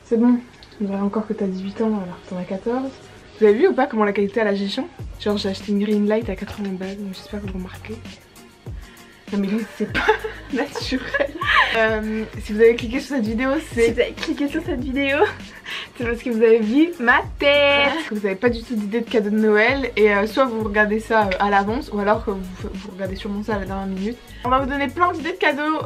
C'est bon, on dirait encore que t'as 18 ans alors que t'en as 14. Vous avez vu ou pas comment la qualité à la gestion? Genre j'ai acheté une green light à 80 balles, donc j'espère que vous remarquez. Non mais c'est pas naturel. Si vous avez cliqué sur cette vidéo, c'est parce que vous avez vu ma tête. Vous n'avez pas du tout d'idée de cadeau de Noël et soit vous regardez ça à l'avance ou alors que vous regardez sûrement ça à la dernière minute. On va vous donner plein d'idées de cadeaux.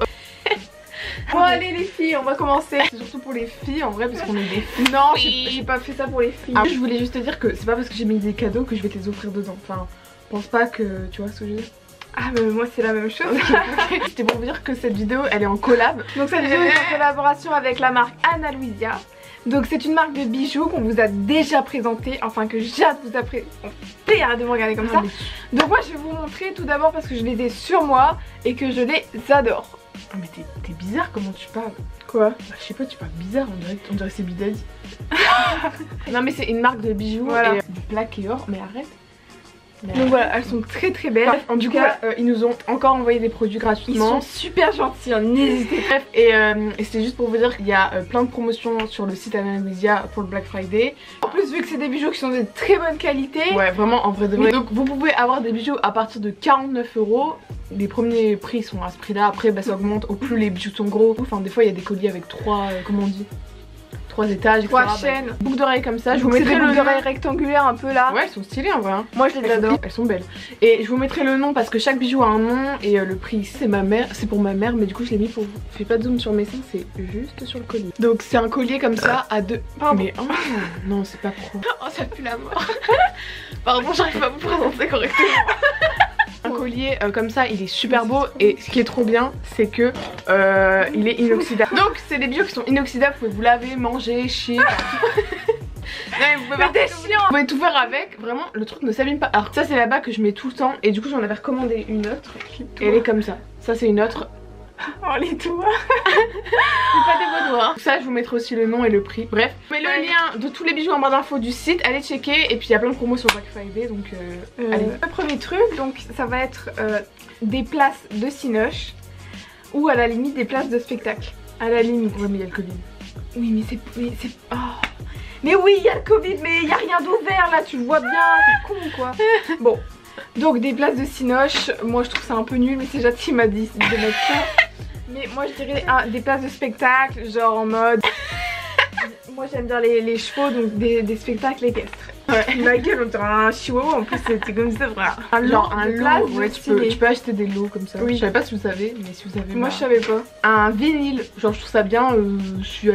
Bon allez les filles, on va commencer. C'est surtout pour les filles en vrai parce qu'on est des filles. Non, j'ai pas fait ça pour les filles. Je voulais juste te dire que c'est pas parce que j'ai mis des cadeaux que je vais te les offrir dedans. Enfin, pense pas que tu vois ce que je veux dire. Ah mais moi c'est la même chose. Okay. C'était pour vous dire que cette vidéo elle est en collab. Donc cette vidéo est en collaboration avec la marque Ana Luisa. Donc c'est une marque de bijoux qu'on vous a déjà présenté, enfin que Jade vous a présenté. Arrête de me regarder comme ça. Mais... Donc moi je vais vous montrer tout d'abord parce que je les ai sur moi et que je les adore. Oh mais t'es bizarre comment tu parles. Quoi? Bah, je sais pas, tu parles bizarre, on dirait que c'est Bidadi. Non mais c'est une marque de bijoux voilà. Et du plaque et or, mais arrête. Donc voilà, elles sont très très belles. Bref, en tout cas, ils nous ont encore envoyé des produits gratuitement. Ils sont super gentils, hein, n'hésitez pas. Bref, et c'était juste pour vous dire qu'il y a plein de promotions sur le site Ana Luisa pour le Black Friday. En plus, vu que c'est des bijoux qui sont de très bonne qualité. Ouais, vraiment en vrai de vrai. Donc vous pouvez avoir des bijoux à partir de 49 €. Les premiers prix sont à ce prix là, après bah, ça augmente au plus les bijoux sont gros. Enfin des fois il y a des colliers avec 3, comment on dit, 3 étages, 3 chaînes. Bah, boucles d'oreilles comme ça, je vous mettrai mettrai le boucles d'oreilles rectangulaires un peu là. Ouais, elles sont stylées en vrai hein. Moi je les adore. Elles sont belles. Et je vous mettrai le nom parce que chaque bijou a un nom. Et le prix c'est ma mère, c'est pour ma mère. Mais du coup je l'ai mis pour vous. Fais pas de zoom sur mes seins, c'est juste sur le collier. Donc c'est un collier comme ça à 2. Pardon. Mais oh, non c'est pas pro. Oh ça pue la mort. Pardon, j'arrive pas à vous présenter correctement. Un collier comme ça il est super beau et ce qui est trop bien c'est que il est inoxydable. Donc c'est des bijoux qui sont inoxydables, vous pouvez vous laver, manger, chier. Non, vous pouvez tout faire avec, vraiment le truc ne s'abîme pas. Alors ça c'est la bague que je mets tout le temps et du coup j'en avais recommandé une autre et elle est comme ça. Ça c'est une autre. Oh les doigts. C'est pas des beaux doigts. Ça je vous mettrai aussi le nom et le prix. Bref, je mets le lien de tous les bijoux en barre d'infos du site. Allez checker et puis il y a plein de promos sur Black Friday donc allez. Le premier truc donc ça va être des places de cinoche ou à la limite des places de spectacle. À la limite. Ouais mais il y a le Covid. Oui mais c'est... Oh. Mais oui il y a le Covid mais il y a rien d'ouvert là, tu le vois bien, c'est con quoi. Bon. Donc des places de cinoche, moi je trouve ça un peu nul mais c'est Jade qui m'a dit de mettre ça. Mais moi je dirais des places de spectacle, genre en mode... Moi j'aime bien les chevaux, donc des spectacles équestres. Ouais. Ma gueule on dirait un chihuahua, en plus c'était comme ça frère. Genre un lot, ouais, tu peux acheter des lots comme ça. Oui. Je savais pas si vous savez, mais si vous savez. Moi je savais pas. Un vinyle, genre je trouve ça bien, si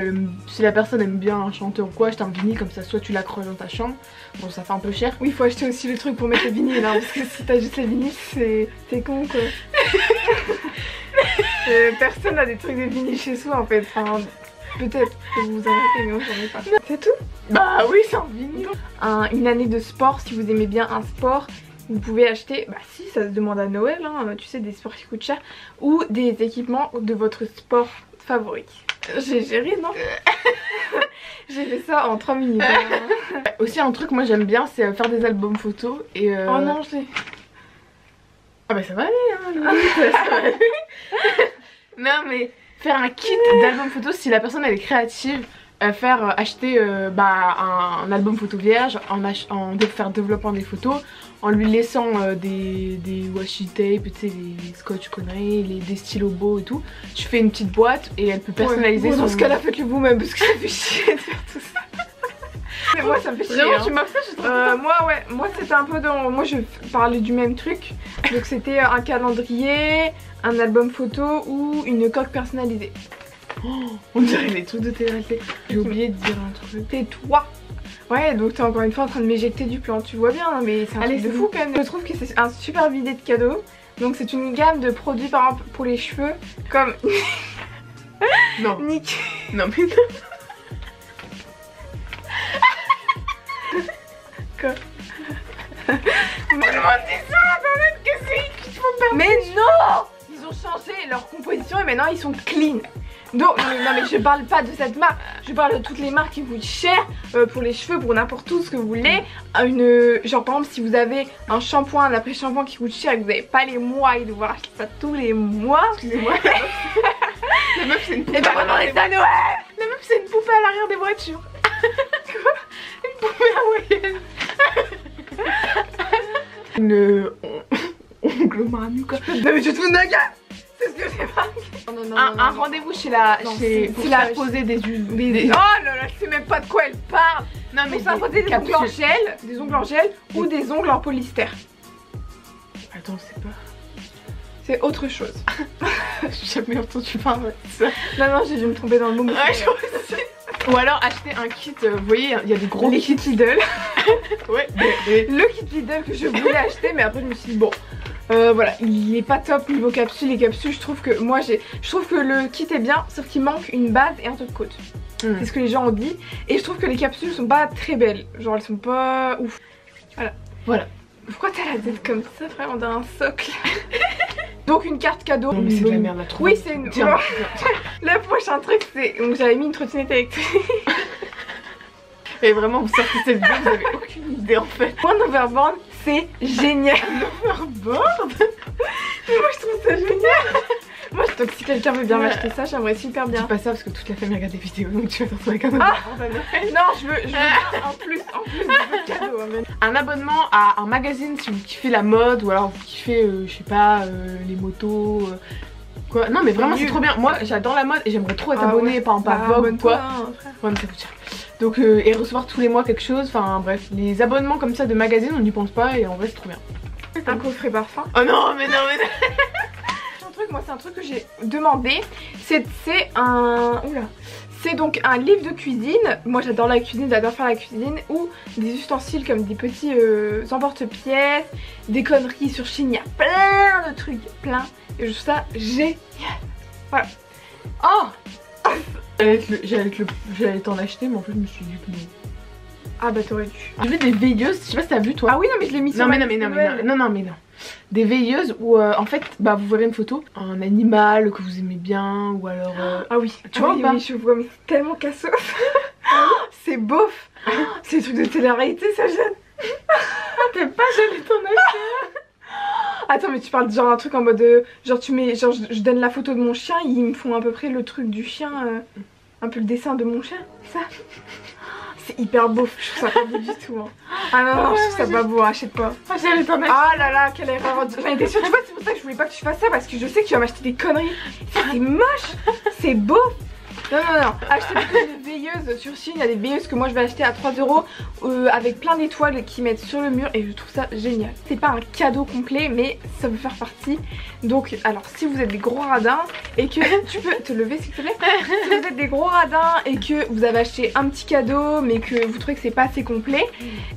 la personne aime bien un chanteur ou quoi, acheter un vinyle comme ça, soit tu l'accroches dans ta chambre. Bon ça fait un peu cher. Oui faut acheter aussi le truc pour mettre le vinyle hein, parce que si t'as juste les vinyles c'est con quoi. Personne n'a des trucs de vinyle chez soi en fait. Enfin, peut-être que vous en avez mais moi j'en ai pas. C'est tout? Bah oui c'est un vinyle. Une année de sport, si vous aimez bien un sport, vous pouvez acheter, bah si ça se demande à Noël, hein, tu sais des sports qui coûtent cher, ou des équipements de votre sport favori. J'ai ri non? J'ai fait ça en 3 minutes. Aussi un truc moi j'aime bien c'est faire des albums photos et Oh non j'ai... Ah bah ça va aller hein, ça va aller. Non mais faire un kit d'album photo si la personne elle est créative, faire acheter un album photo vierge, faire développement des photos, en lui laissant des washi tape, tu sais les scotch conneries, des stylos beaux et tout. Tu fais une petite boîte et elle peut personnaliser son... Dans ce cas-là faites-le vous-même parce que ça fait chier de faire tout ça. Mais moi ça me fait chier. Vraiment hein. tu m'as fait moi c'était un peu dans... Moi je parlais du même truc. Donc c'était un calendrier, un album photo ou une coque personnalisée. Oh, on dirait les trucs de TLC. J'ai oublié de dire un truc. Tais-toi. Ouais donc t'es encore une fois en train de m'éjecter du plan. Tu vois bien hein, mais c'est un truc de fou quand même. Je trouve que c'est un super idée de cadeau. Donc c'est une gamme de produits par exemple pour les cheveux comme... Non. Nick. Non mais non. Quoi? Mais non! Ils ont changé leur composition et maintenant ils sont clean. Donc, non mais je parle pas de cette marque, je parle de toutes les marques qui coûtent cher pour les cheveux, pour n'importe où ce que vous voulez. Genre par exemple si vous avez un shampoing, un après-shampoing qui coûte cher et que vous n'avez pas les moyens de devoir acheter ça tous les mois. Excusez-moi. La meuf c'est une... Et bah on est à Noël. La meuf c'est une poupée à l'arrière des voitures. Quoi? Une poupée hawaïenne. Une ongle Manu quoi. Non mais tu te fous de ma gueule. C'est ce que j'ai pas. Un rendez-vous chez la... Non, pour c'est la la- poser des... Oh là là, je sais même pas de quoi elle parle. Non mais Pour s'imposer des ongles en gel, des ongles en gel ou des ongles en polystère. Attends, c'est pas... C'est autre chose. J'ai jamais entendu parler de ça. Non, j'ai dû me tromper dans le mot. mais Ouais, c'est- je aussi. Ou alors acheter un kit, vous voyez, il y a des gros Les kits. kits Lidl. Ouais, Le kit Lidl que je voulais acheter, mais après je me suis dit, bon, voilà, il est pas top niveau capsules. Les capsules, je trouve que le kit est bien, sauf qu'il manque une base et un top coat. C'est ce que les gens ont dit. Et je trouve que les capsules sont pas très belles. Genre, elles sont pas ouf. Voilà. Pourquoi t'as la tête comme ça, frère? On dirait un socle. Donc une carte cadeau. Non mais c'est de la merde là, trop. Oui, c'est une... Tiens. Le prochain truc, c'est... Donc j'avais mis une trottinette électrique. Et vraiment, vous sortez cette vidéo, vous avez aucune idée en fait. Point d'overboard, c'est génial. Overboard. Mais moi je trouve ça génial. Moi, donc si quelqu'un veut bien m'acheter ça, j'aimerais super Dis bien. pas ça parce que toute la famille regarde des vidéos, donc tu vas te retrouver avec un overboard à Noël. Non, je veux en plus de cadeau. Hein, Un abonnement à un magazine si vous kiffez la mode ou alors vous kiffez, je sais pas, les motos. Quoi. Non mais vraiment c'est trop bien. Moi j'adore la mode et j'aimerais trop être abonnée par exemple à Vogue ou quoi. Ouais mais ça coûte cher. Donc et recevoir tous les mois quelque chose, enfin bref, les abonnements comme ça de magazines on n'y pense pas et en vrai c'est trop bien. Un coffret parfum. Oh non mais non. Moi c'est un truc que j'ai demandé. C'est un... Oula. C'est donc un livre de cuisine. Moi j'adore la cuisine, j'adore faire la cuisine. Ou des ustensiles comme des petits emporte-pièces, des conneries sur Chine. Il y a plein de trucs, plein. Et je trouve ça génial. Voilà. Oh J'allais t'en acheter mais en fait je me suis dit que non. Ah bah t'aurais dû. J'ai vu des veilleuses, je sais pas si t'as vu toi. Ah oui non mais je l'ai mis sur Non mais ma non mais liste non de mais Noël. non. Des veilleuses où en fait bah vous verrez une photo, un animal que vous aimez bien ou alors Ah oui, tu vois ou pas oui, je vois, mais c'est tellement cassos. C'est beauf. C'est des trucs de télé-réalité ça, Jeanne. t'es pas jamais t'en acheter. Attends mais tu parles de genre un truc en mode genre tu mets, genre je donne la photo de mon chien, ils me font à peu près le truc du chien, un peu le dessin de mon chien, ça. C'est hyper beau, je trouve ça pas beau du tout. Hein. Ah non, non, je trouve ça pas beau, achète pas. Ah j'allais t'en acheter. Ah là là, quelle erreur. J'en étais sûre, tu vois, c'est pour ça que je voulais pas que tu fasses ça parce que je sais que tu vas m'acheter des conneries. C'est moche, c'est beau. Non, non, non, achetez plutôt des veilleuses sur Chine. Il y a des veilleuses que moi je vais acheter à 3 € avec plein d'étoiles qui mettent sur le mur et je trouve ça génial. C'est pas un cadeau complet mais ça peut faire partie. Donc alors si vous êtes des gros radins et que tu peux te lever s'il te plaît. Si vous êtes des gros radins et que vous avez acheté un petit cadeau mais que vous trouvez que c'est pas assez complet,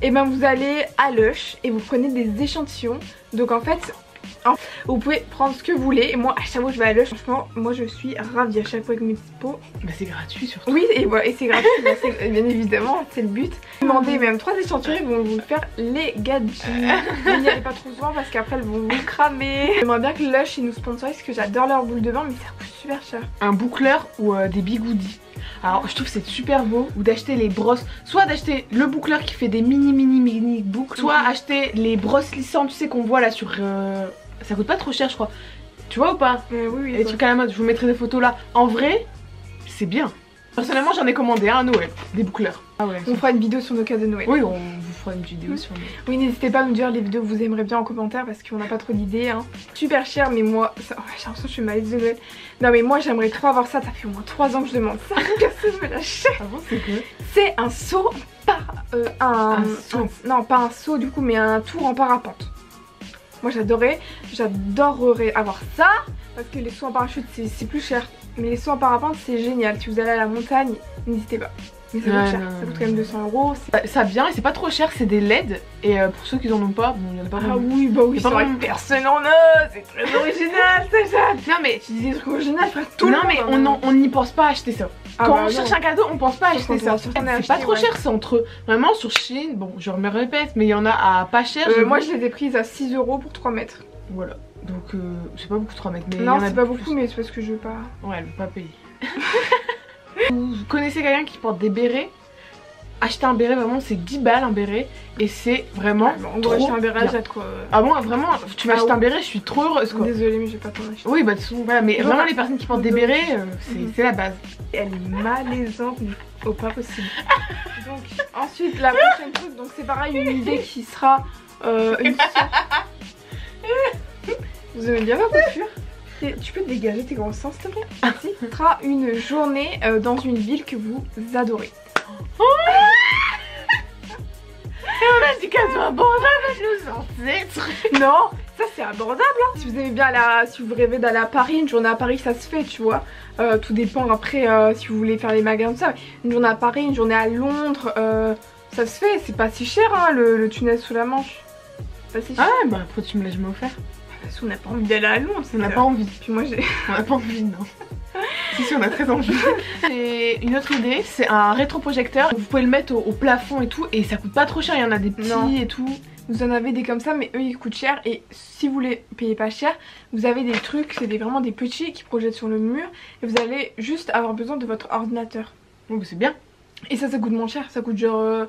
et ben vous allez à Lush et vous prenez des échantillons. Donc en fait vous pouvez prendre ce que vous voulez et moi à chaque fois que je vais à Lush, franchement moi je suis ravie à chaque fois avec mes petits pots. Bah c'est gratuit surtout. Oui et, voilà, et c'est gratuit, bien évidemment c'est le but. Demandez même 3 échantillons, ils vont vous faire les gadgets. Mais n'y allez pas trop souvent parce qu'après elles vont vous cramer. J'aimerais bien que Lush ils nous sponsorisent parce que j'adore leur boule de bain mais ça coûte super cher. Un boucleur ou des bigoudis. Alors je trouve que c'est super beau ou d'acheter les brosses, soit d'acheter le boucleur qui fait des mini boucles, soit acheter les brosses lissantes tu sais qu'on voit là sur... Ça coûte pas trop cher je crois. Tu vois ou pas? Oui, Les trucs à la mode, je vous mettrai des photos là. En vrai, c'est bien. Personnellement j'en ai commandé un à Noël, des boucleurs. Ah ouais. On fera une vidéo sur nos cadeaux de Noël. Oui, on vous fera une vidéo sur nous. Oui, n'hésitez pas à nous dire les vidéos que vous aimeriez bien en commentaire parce qu'on n'a pas trop d'idées. Hein. Super cher, mais moi, j'ai l'impression que je suis malade de Noël. Non, mais moi j'aimerais trop avoir ça. Ça fait au moins 3 ans que je demande ça. Personne me l'achète. Ah bon, c'est quoi? C'est un seau non, pas un seau du coup, mais un tour en parapente. Moi j'adorerais avoir ça parce que les sauts en parachute c'est plus cher. Mais les sauts en parapente c'est génial. Si vous allez à la montagne, n'hésitez pas. Mais ça coûte cher, ça coûte quand même 200 €. Ça vient et c'est pas trop cher, c'est des LED. Et pour ceux qui en ont pas, bon, il y en a pas Ah beaucoup. oui, bah oui, c'est vrai que personne en a. C'est très original ça, Jeanne. Non mais Tu dis des trucs originaux, frère, tout le non monde. mais on n'y pense pas à acheter ça. Ah Quand bah on cherche un cadeau, on pense pas à acheter ça. Surtout, C'est pas trop cher, c'est entre vraiment sur Chine. Bon, je me répète, mais il y en a à pas cher. Moi je les ai prises à 6 € pour 3 mètres. Voilà, donc c'est pas beaucoup 3 mètres. Mais non, c'est pas beaucoup, mais c'est parce que je veux pas. Ouais, elle veut pas payer. Vous connaissez quelqu'un qui porte des bérets? acheter un béret, vraiment c'est 10 balles un béret. Et c'est vraiment On doit trop acheter un béret à bien. Jade quoi. Ah bon, vraiment, tu m'achètes un béret, je suis trop heureuse quoi. Désolée mais je vais pas t'en acheter. Oui bah de toute façon, voilà, mais Voilà. vraiment les personnes qui portent des bérets, c'est la base. Elle est malaisante mais au pas possible. Donc ensuite la prochaine truc, donc c'est pareil, une idée qui sera une Vous aimez bien ma coiffure? Tu peux te dégager tes gros sens s'il te plaît? Merci. Ce sera une journée dans une ville que vous adorez. Et on a dit qu'elle soit abordable, je nous en sais. Non, ça c'est abordable hein. Si vous aimez bien si vous rêvez d'aller à Paris, une journée à Paris ça se fait tu vois. Tout dépend après si vous voulez faire les magasins tout ça. Une journée à Paris, une journée à Londres, ça se fait, c'est pas si cher hein, le tunnel sous la Manche. Pas si cher. Ah bah pourquoi tu me l'as jamais offert? Parce qu'on n'a pas envie d'aller à Londres. On n'a pas envie. Puis moi j'ai... On n'a pas envie, non. Si, on a très envie. Et une autre idée, c'est un rétroprojecteur. Vous pouvez le mettre au plafond et tout, et ça coûte pas trop cher. Il y en a des petits et tout. Vous en avez des comme ça, mais eux ils coûtent cher. Et si vous les payez pas cher, vous avez des trucs, c'est vraiment des petits qui projettent sur le mur. Et vous allez juste avoir besoin de votre ordinateur. Oh, bah c'est bien. Et ça coûte moins cher. Ça coûte genre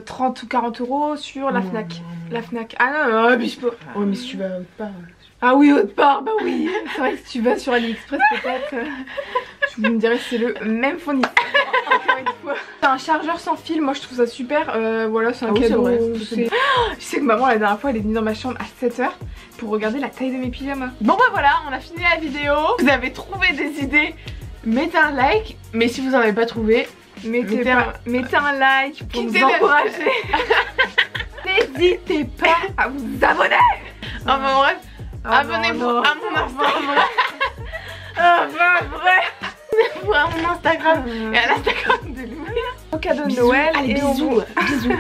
30 ou 40 € sur la Fnac. La Fnac. Ah non, non, abuse pas. Oh, mais si tu vas autre part. Ah oui, autre part, bah oui. C'est vrai que si tu vas sur AliExpress peut-être, vous me direz c'est le même fournisseur. Encore une fois. C'est un chargeur sans fil, moi je trouve ça super. Voilà, c'est un cadeau. Je sais que maman la dernière fois elle est venue dans ma chambre à 7 h pour regarder la taille de mes pyjamas. Bon bah voilà, on a fini la vidéo. Vous avez trouvé des idées, mettez un like. Mais si vous en avez pas trouvé, mettez un like pour nous encourager. N'hésitez pas à vous abonner. Enfin bref, abonnez-vous à mon Instagram. Abonnez-vous à mon Instagram et à l'Instagram de Louis. Au cadeau de Noël. Allez, et bisous. Bisous.